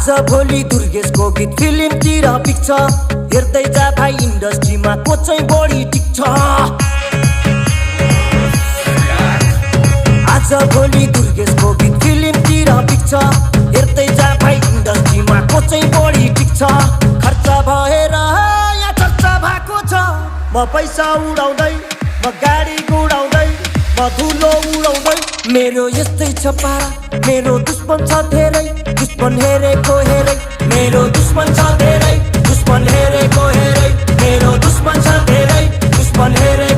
आज भोलि दुर्गेशको गीत फिल्मतिर पिक्छ हेर्दै जा भाइ इन्डस्ट्रीमा को चाहिँ बढी टिक्छ आज भोलि दुर्गेशको गीत फिल्मतिर पिक्छ हेर्दै जा भाइ इन्डस्ट्रीमा को चाहिँ बढी टिक्छ खर्च भएर यहाँ चर्चा भएको छ म पैसा उडाउँदै म गाडी गुडाउँदै म धुलो उडाउँदै मेरो यस्तै छ पारा मेरो दुश्मन छ धेरै दुश्मन हेरेको हेरै मेरो दुश्मन छ धेरै दुश्मन हेरेको हेरै मेरो दुश्मन छ धेरै दुश्मन हेरे